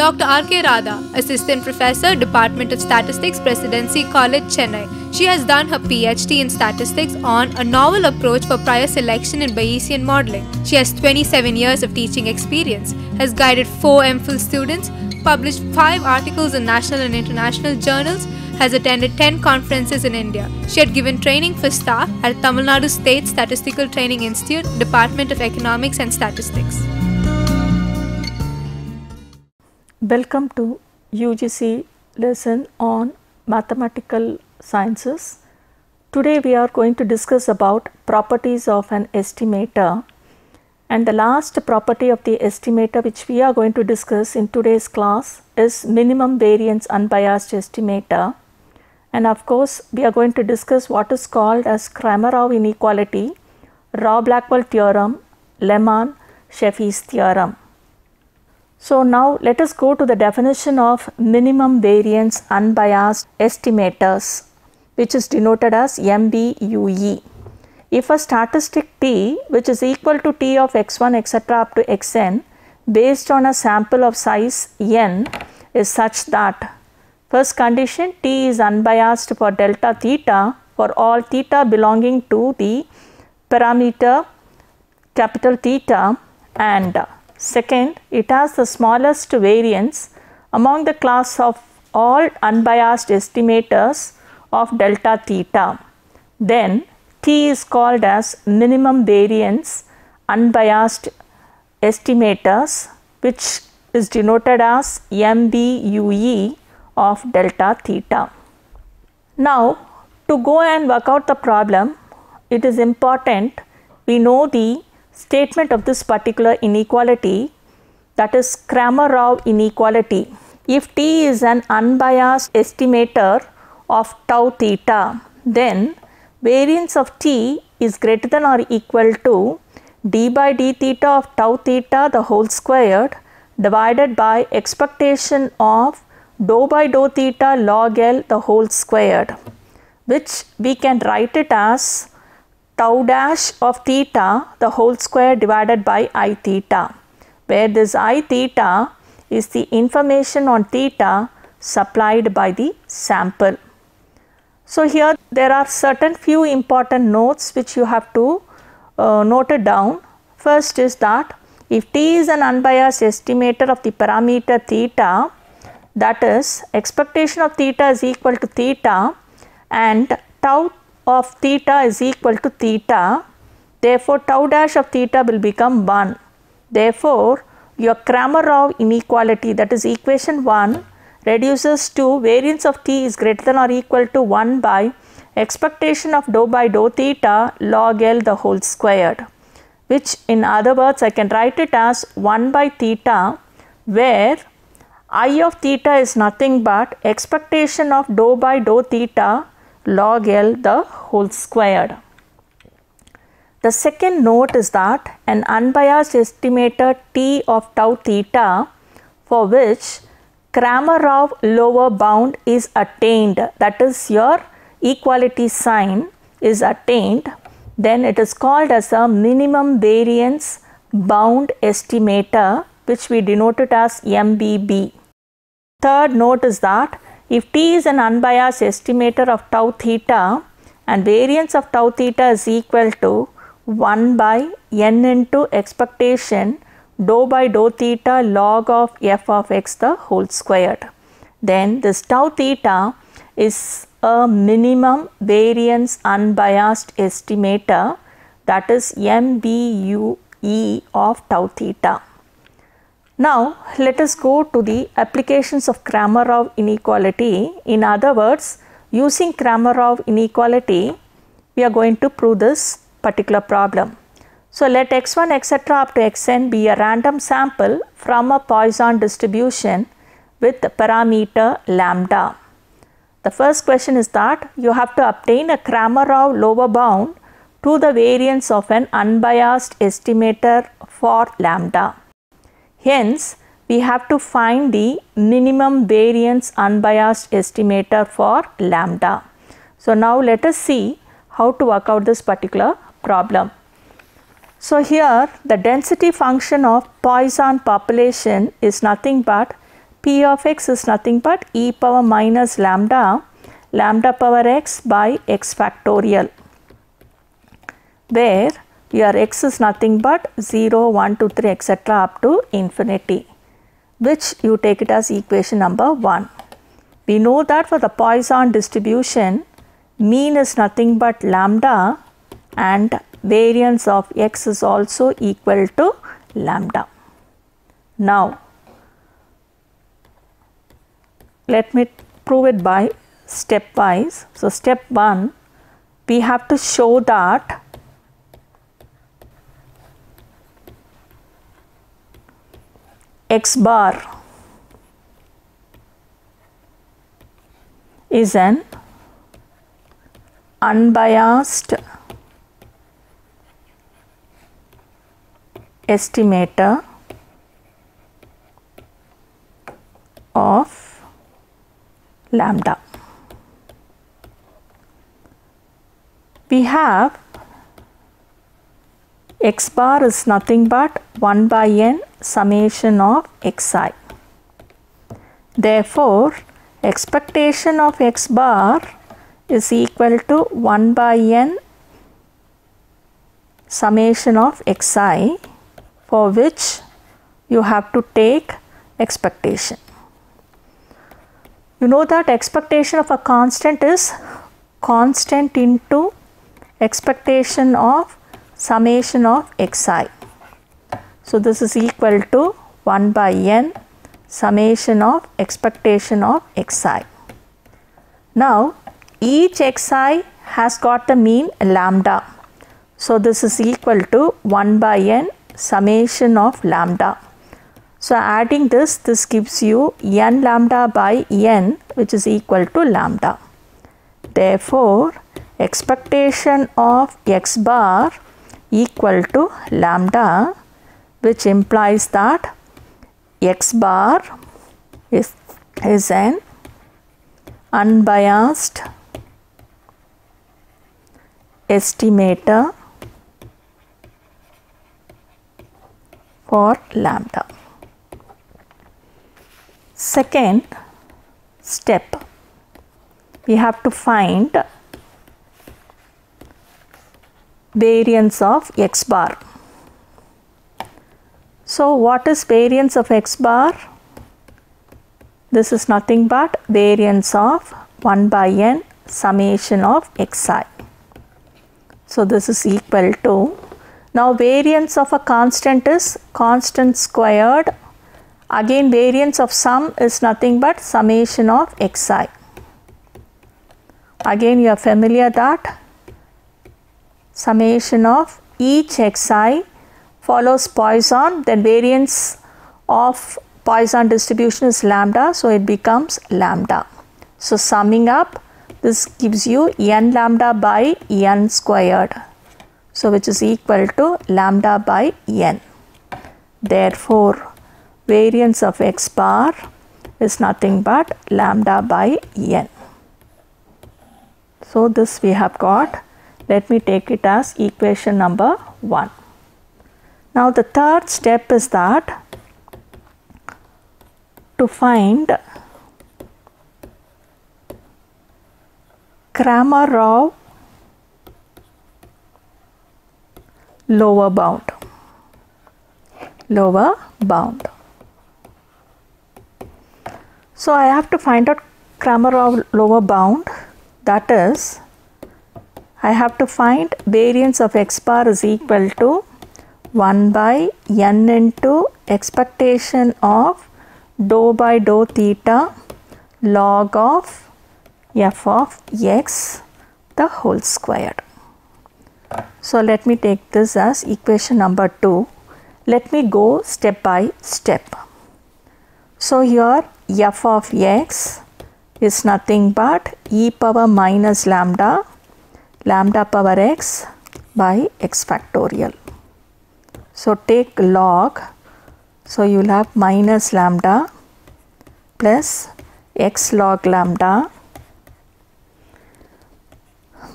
Dr. R.K. Radha, Assistant Professor, Department of Statistics, Presidency College, Chennai. She has done her PhD in statistics on a novel approach for prior selection in Bayesian modeling. She has 27 years of teaching experience, has guided 4 MPhil students, published 5 articles in national and international journals, has attended 10 conferences in India. She had given training for staff at Tamil Nadu State Statistical Training Institute, Department of Economics and Statistics. Welcome to UGC lesson on mathematical sciences. Today we are going to discuss about properties of an estimator, and the last property of the estimator which we are going to discuss in today's class is minimum variance unbiased estimator. And of course we are going to discuss what is called as Cramer-Rao inequality, Rao-Blackwell theorem, Lehmann-Scheffe's theorem. So now let us go to the definition of minimum variance unbiased estimators, which is denoted as MVUE. If a statistic t, which is equal to t of x1 etc. up to xn, based on a sample of size n, is such that first condition, t is unbiased for delta theta for all theta belonging to the parameter capital theta, and second, it has the smallest variance among the class of all unbiased estimators of delta theta. Then t is called as minimum variance unbiased estimators, which is denoted as MVUE of delta theta. Now to go and work out the problem, it is important we know the statement of this particular inequality, that is Cramer-Rao inequality. If t is an unbiased estimator of tau theta, then variance of t is greater than or equal to d by d theta of tau theta the whole squared divided by expectation of dou by dou theta log L the whole squared, which we can write it as tau dash of theta the whole square divided by I theta, where this I theta is the information on theta supplied by the sample. So here there are certain few important notes which you have to note it down. First is that if t is an unbiased estimator of the parameter theta, that is expectation of theta is equal to theta and tau of theta is equal to theta, therefore tau dash of theta will become 1. Therefore your Cramer-Rao inequality, that is equation 1, reduces to variance of t is greater than or equal to 1 by expectation of dou by dou theta log L the whole squared, which in other words I can write it as 1 by theta, where I of theta is nothing but expectation of dou by dou theta log L the whole squared. The second note is that an unbiased estimator t of tau theta for which Cramer-Rao lower bound is attained, that is your equality sign is attained, then it is called as a minimum variance bound estimator, which we denote it as MVB. Third note is that if t is an unbiased estimator of tau theta and variance of tau theta is equal to 1 by n into expectation dou by dou theta log of f of x the whole squared, then this tau theta is a minimum variance unbiased estimator, that is MVUE of tau theta. Now let us go to the applications of Cramer-Rao inequality. In other words, using Cramer-Rao inequality we are going to prove this particular problem. So let x1 etc. up to xn be a random sample from a Poisson distribution with the parameter lambda. The first question is that you have to obtain a Cramer-Rao lower bound to the variance of an unbiased estimator for lambda. Hence, we have to find the minimum variance unbiased estimator for lambda. So now let us see how to work out this particular problem. So here the density function of Poisson population is nothing but P of x is nothing but e power minus lambda, lambda power x by x factorial, where your x is nothing but 0, 1, 2, 3 etc. up to infinity, which you take it as equation number 1. We know that for the Poisson distribution, mean is nothing but lambda and variance of x is also equal to lambda. Now, let me prove it by stepwise. So, step 1, we have to show that x bar is an unbiased estimator of lambda. We have x bar is nothing but 1 by n summation of xi. Therefore, expectation of x bar is equal to 1 by n summation of xi, for which you have to take expectation. You know that expectation of a constant is constant into expectation of summation of xi. So, this is equal to 1 by n summation of expectation of xi. Now, each xi has got the mean lambda. So, this is equal to 1 by n summation of lambda. So, adding this gives you n lambda by n, which is equal to lambda. Therefore, expectation of x bar equal to lambda, which implies that x bar is an unbiased estimator for lambda. Second step, we have to find variance of x bar. So, what is variance of x bar? This is nothing but variance of 1 by n summation of xi. So, this is equal to, now variance of a constant is constant squared. Again, variance of sum is nothing but summation of xi. Again, you are familiar that summation of each xi follows Poisson, then variance of Poisson distribution is lambda, so it becomes lambda. So, summing up, this gives you n lambda by n squared, so which is equal to lambda by n. Therefore, variance of x bar is nothing but lambda by n. So, this we have got. Let me take it as equation number 1. Now, the third step is that to find Kramarov lower bound. So, I have to find out Kramarov lower bound, that is, I have to find variance of x bar is equal to 1 by n into expectation of dou by dou theta log of f of x the whole squared. So, let me take this as equation number 2. Let me go step by step. So, here f of x is nothing but e power minus lambda, lambda power x by x factorial. So, take log. So, you will have minus lambda plus x log lambda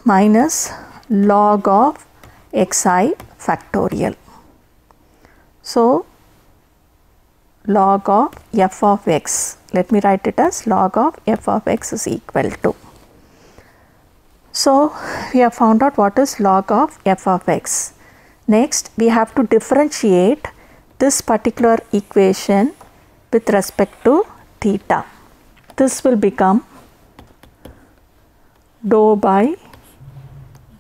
minus log of xi factorial. So, log of f of x. Let me write it as log of f of x is equal to. So we have found out what is log of f of x. Next we have to differentiate this particular equation with respect to theta. This will become dou by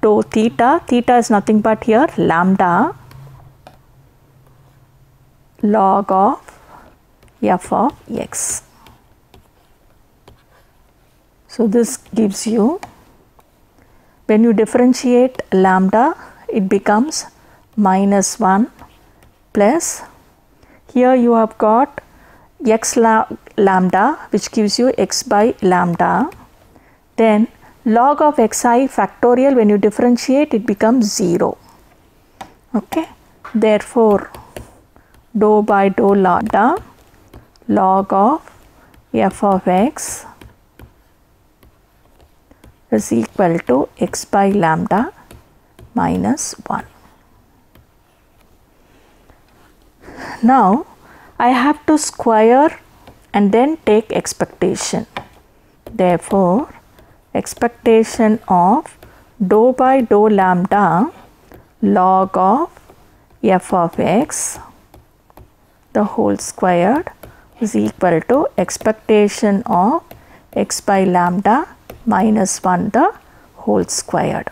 dou theta. Theta is nothing but here lambda log of f of x. So this gives you, when you differentiate lambda, it becomes minus 1 plus, here you have got x lambda, which gives you x by lambda. Then log of xi factorial, when you differentiate, it becomes 0. Okay. Therefore dou by dou lambda log of f of x is equal to x by lambda minus 1. Now I have to square and then take expectation. Therefore expectation of dou by dou lambda log of f of x the whole squared is equal to expectation of x by lambda minus 1 the whole squared.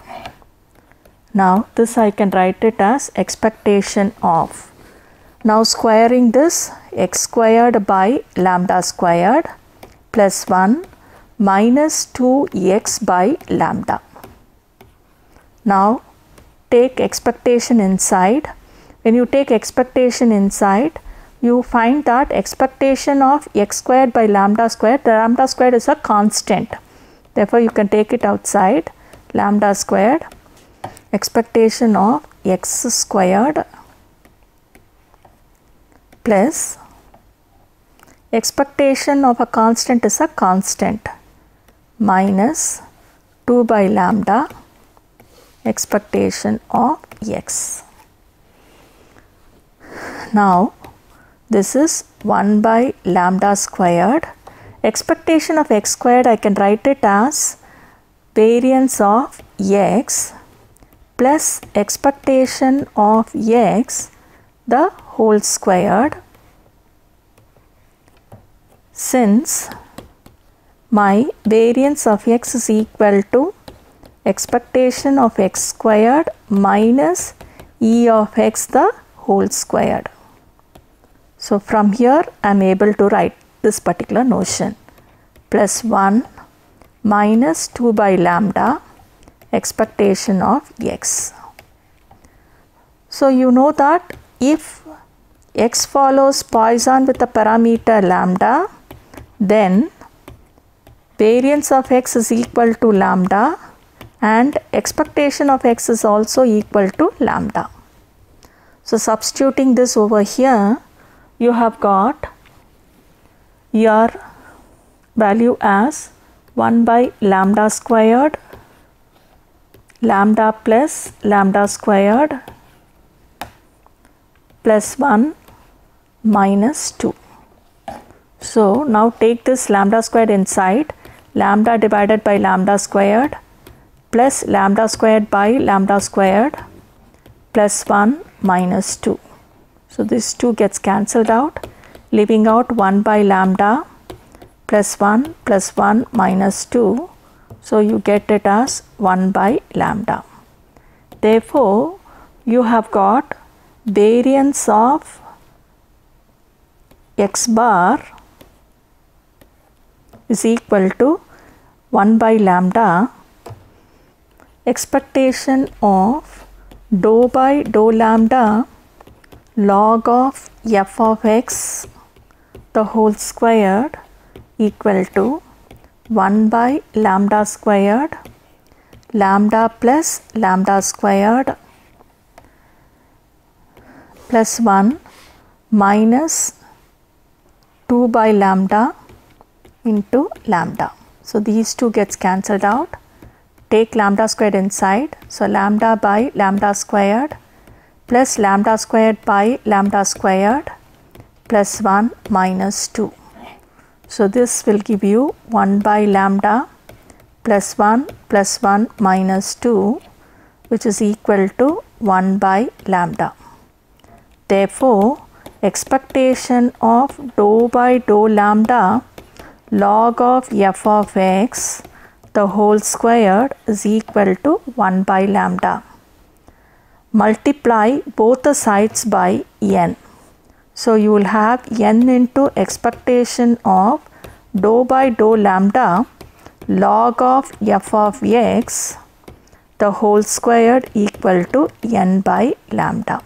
Now this I can write it as expectation of. Now squaring this, x squared by lambda squared plus 1 minus 2x by lambda. Now take expectation inside. When you take expectation inside, you find that expectation of x squared by lambda squared, the lambda squared is a constant. Therefore you can take it outside. Lambda squared, expectation of x squared plus expectation of a constant is a constant minus 2 by lambda expectation of x. Now this is 1 by lambda squared. Expectation of x squared, I can write it as variance of x plus expectation of x the whole squared. Since my variance of x is equal to expectation of x squared minus e of x the whole squared. So from here I am able to write this particular notion, plus 1 minus 2 by lambda expectation of x. So you know that if x follows Poisson with the parameter lambda, then variance of x is equal to lambda and expectation of x is also equal to lambda. So substituting this over here, you have got your value as 1 by lambda squared, lambda plus lambda squared plus 1 minus 2. So now take this lambda squared inside, lambda divided by lambda squared plus lambda squared by lambda squared plus 1 minus 2. So this 2 gets cancelled out, leaving out 1 by lambda plus 1 minus 2. So you get it as 1 by lambda. Therefore you have got variance of x bar is equal to 1 by lambda expectation of dou by dou lambda log of f of x the whole squared equal to 1 by lambda squared, lambda plus lambda squared plus 1 minus 2 by lambda into lambda. So these two gets cancelled out. Take lambda squared inside. So lambda by lambda squared plus lambda squared by lambda squared plus 1 minus 2. So this will give you 1 by lambda plus 1 minus 2, which is equal to 1 by lambda. Therefore, expectation of dou by dou lambda log of f of x the whole squared is equal to 1 by lambda. Multiply both the sides by n. So you will have n into expectation of dou by dou lambda log of f of x the whole squared equal to n by lambda.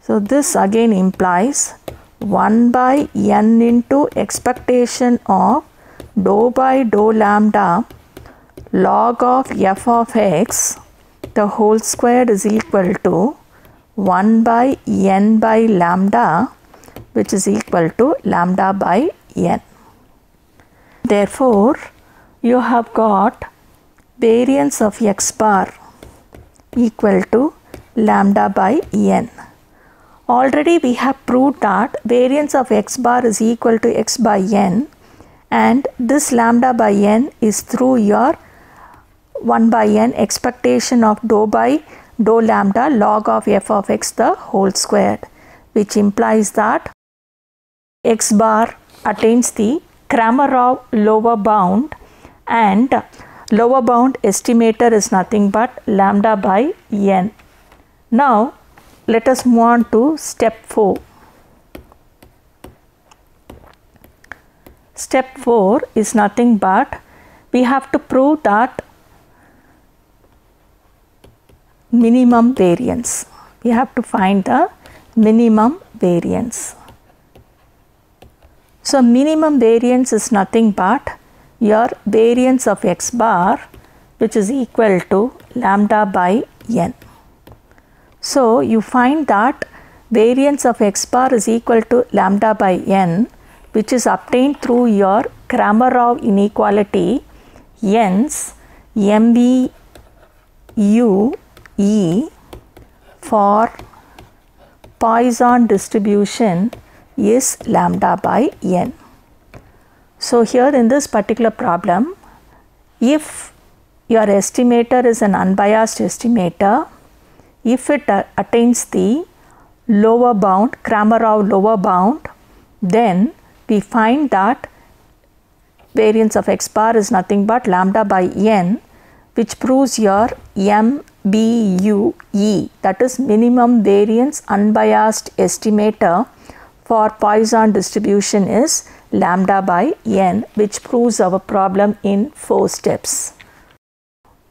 So this again implies 1 by n into expectation of dou by dou lambda log of f of x the whole squared is equal to 1 by n by lambda, which is equal to lambda by n. Therefore, you have got variance of x bar equal to lambda by n. Already we have proved that variance of x bar is equal to x by n, and this lambda by n is through your 1 by n expectation of dou by dou lambda log of f of x the whole squared, which implies that x bar attains the Kramarov lower bound, and lower bound estimator is nothing but lambda by n. Now let us move on to step 4. Step 4 is nothing but we have to prove that minimum variance. We have to find the minimum variance. So minimum variance is nothing but your variance of x bar, which is equal to lambda by n. So you find that variance of x bar is equal to lambda by n, which is obtained through your Kramarov inequality, hence MVUE for Poisson distribution is lambda by n. So here in this particular problem, if your estimator is an unbiased estimator, if it attains the lower bound, Kramarov lower bound, then we find that variance of x bar is nothing but lambda by n, which proves your MVUE, that is minimum variance unbiased estimator for Poisson distribution is lambda by n, which proves our problem in 4 steps.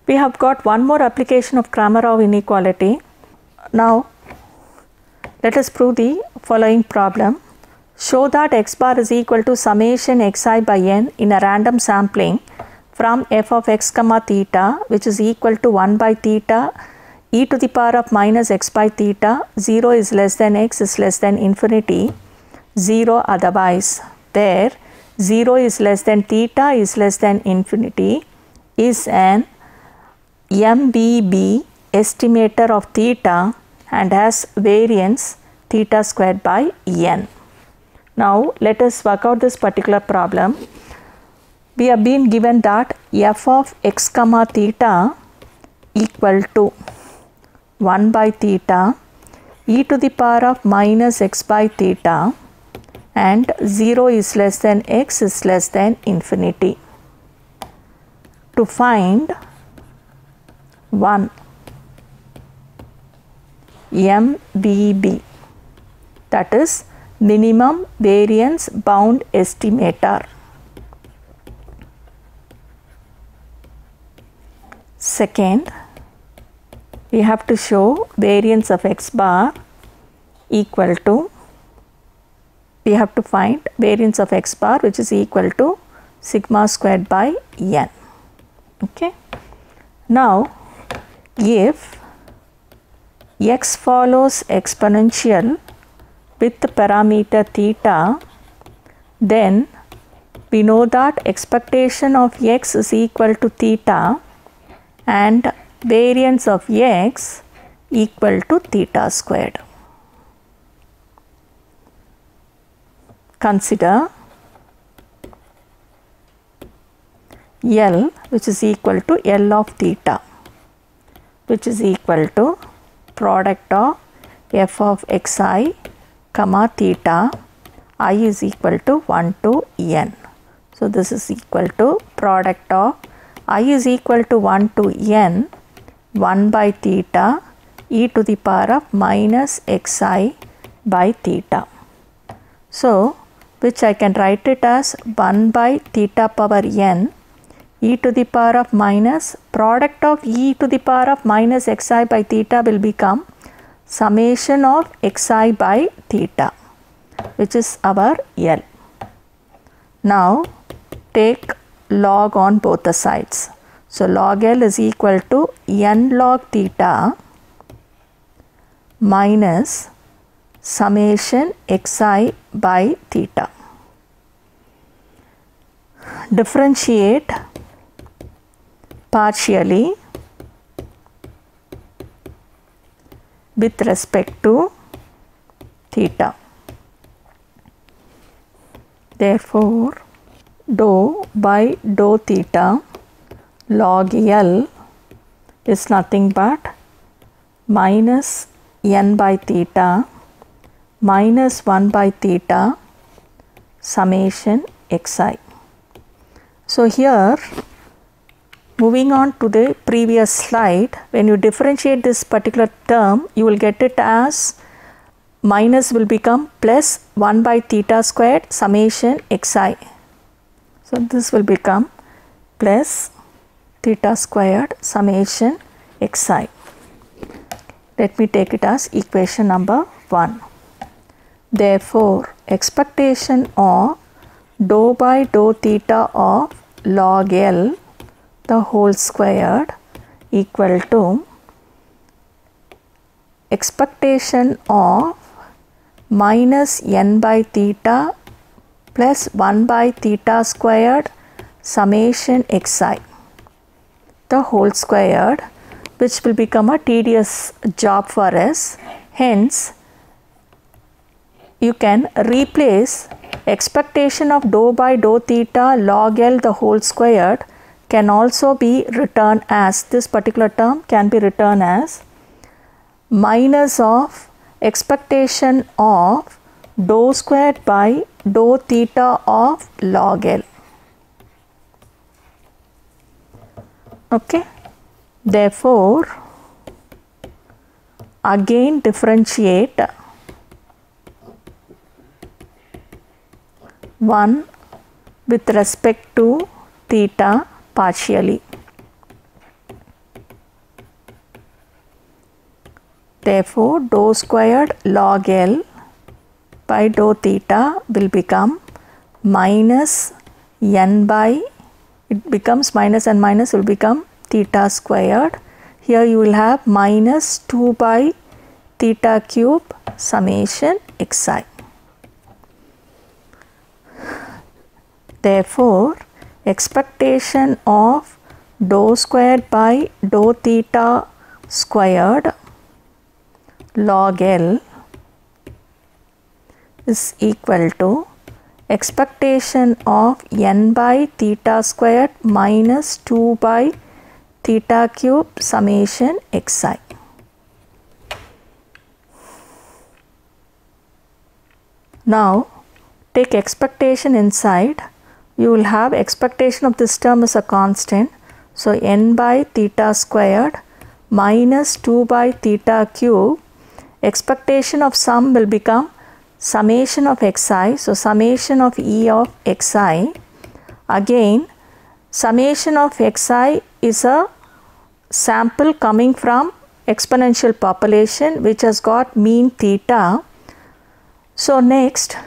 We have got one more application of Kramarov inequality. Now let us prove the following problem. Show that x bar is equal to summation xi by n in a random sampling from f of x comma theta, which is equal to 1 by theta e to the power of minus x by theta, 0 is less than x is less than infinity, 0 otherwise, where 0 is less than theta is less than infinity, is an MVB estimator of theta and has variance theta squared by n. Now let us work out this particular problem. We have been given that f of x comma theta equal to 1 by theta e to the power of minus x by theta, and 0 is less than x is less than infinity. To find 1 MVB, that is minimum variance bound estimator. Second, we have to show variance of x bar equal to, we have to find variance of x bar which is equal to sigma squared by n. Okay. Now if x follows exponential with the parameter theta, then we know that expectation of x is equal to theta and variance of x equal to theta squared. consider L, which is equal to L of theta, which is equal to product of f of xi comma theta I is equal to 1 to n. So, this is equal to product of I is equal to 1 to n 1 by theta e to the power of minus xi by theta. So, which I can write it as 1 by theta power n e to the power of minus product of e to the power of minus xi by theta will become summation of xi by theta, which is our L. Now, take log on both the sides. So, log L is equal to n log theta minus summation xi by theta. Differentiate partially with respect to theta. Therefore, dou by dou theta log L is nothing but minus n by theta minus 1 by theta summation xi. So, here moving on to the previous slide, when you differentiate this particular term, you will get it as minus will become plus 1 by theta squared summation xi. So, this will become plus theta squared summation xi. Let me take it as equation number 1. Therefore, expectation of dou by dou theta of log L the whole squared equal to expectation of minus n by theta plus 1 by theta squared summation xi the whole squared, which will become a tedious job for us. Hence, you can replace expectation of dou by dou theta log L the whole squared can also be written as, this particular term can be written as minus of expectation of dou squared by dou theta of log L. Okay. Therefore, again differentiate 1 with respect to theta partially. Therefore, dou squared log L by dou theta will become minus n by, it becomes minus and minus will become theta squared. Here you will have minus 2 by theta cube summation xi. Therefore, expectation of dou squared by dou theta squared log L is equal to expectation of n by theta squared minus 2 by theta cube summation xi. Now, take expectation inside. You will have expectation of this term is a constant. So, n by theta squared minus 2 by theta cube, expectation of sum will become summation of xi. So, summation of E of xi. Again, summation of xi is a sample coming from exponential population which has got mean theta. So, next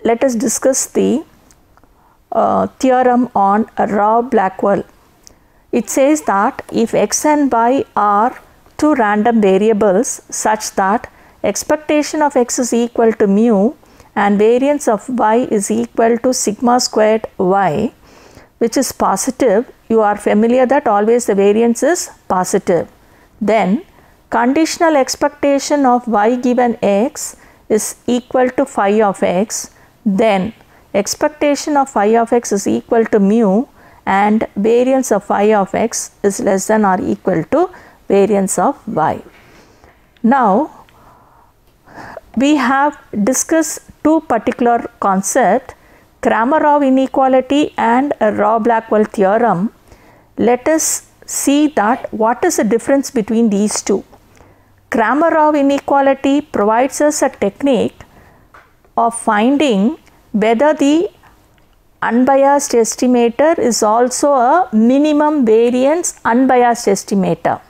let us discuss the theorem on Rao-Blackwell. It says that if x and y are two random variables such that expectation of x is equal to mu and variance of y is equal to sigma squared y, which is positive, you are familiar that always the variance is positive. Then conditional expectation of y given x is equal to phi of x, then expectation of phi of x is equal to mu and variance of phi of x is less than or equal to variance of y. Now, we have discussed two particular concepts, Cramer-Rao inequality and Rao-Blackwell theorem. Let us see that what is the difference between these two. Cramer-Rao inequality provides us a technique of finding whether the unbiased estimator is also a minimum variance unbiased estimator.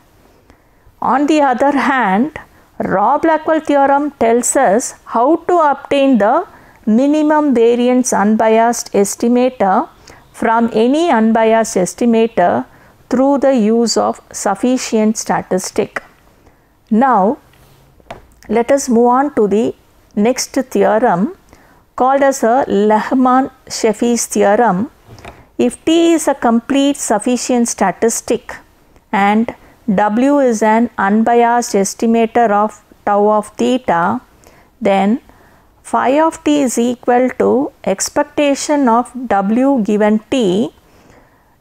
On the other hand, Rao-Blackwell theorem tells us how to obtain the minimum variance unbiased estimator from any unbiased estimator through the use of sufficient statistic. Now, let us move on to the next theorem called as a Lehman-Sheffi's theorem. If T is a complete sufficient statistic and W is an unbiased estimator of tau of theta, then phi of t is equal to expectation of W given T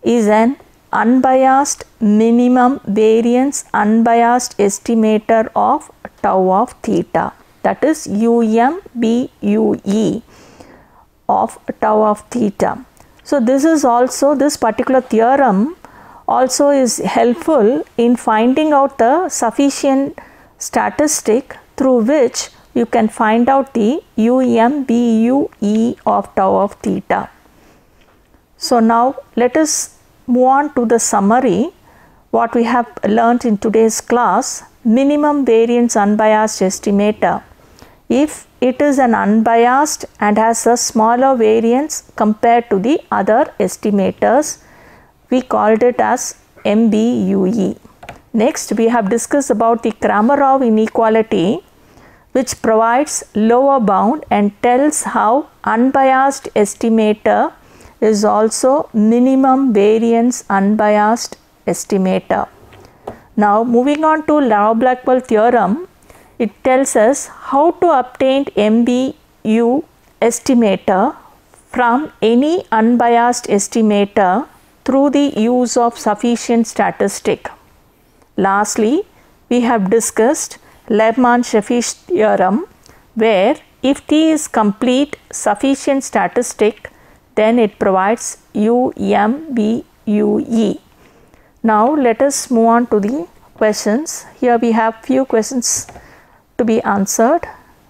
is an unbiased minimum variance unbiased estimator of tau of theta, that is UMBUE of tau of theta. So, this particular theorem also is helpful in finding out the sufficient statistic through which you can find out the UMBUE of tau of theta. So, now let us move on to the summary what we have learnt in today's class. Minimum variance unbiased estimator. If it is an unbiased and has a smaller variance compared to the other estimators, we called it as MBUE. Next, we have discussed about the Cramer-Rao inequality, which provides lower bound and tells how unbiased estimator is also minimum variance unbiased estimator. Now, moving on to Rao-Blackwell theorem, it tells us how to obtain MBU estimator from any unbiased estimator through the use of sufficient statistic. Lastly, we have discussed Lehman-Sheffi's theorem, where if T is complete sufficient statistic, then it provides UMBUE. Now, let us move on to the questions. Here we have few questions to be answered.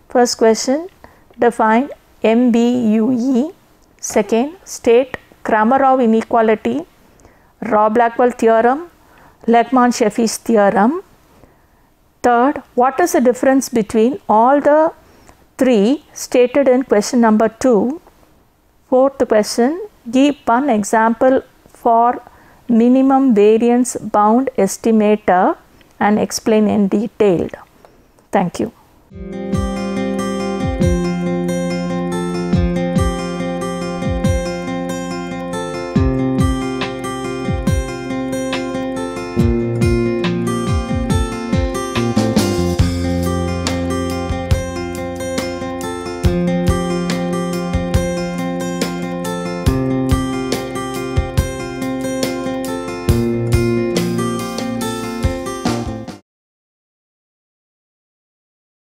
First question, define MBUE. Second, state Cramer-Rao inequality, Rao-Blackwell theorem, Lehman-Sheffi's theorem. Third, what is the difference between all the three stated in question number 2? Fourth question, give one example for minimum variance bound estimator and explain in detail. Thank you.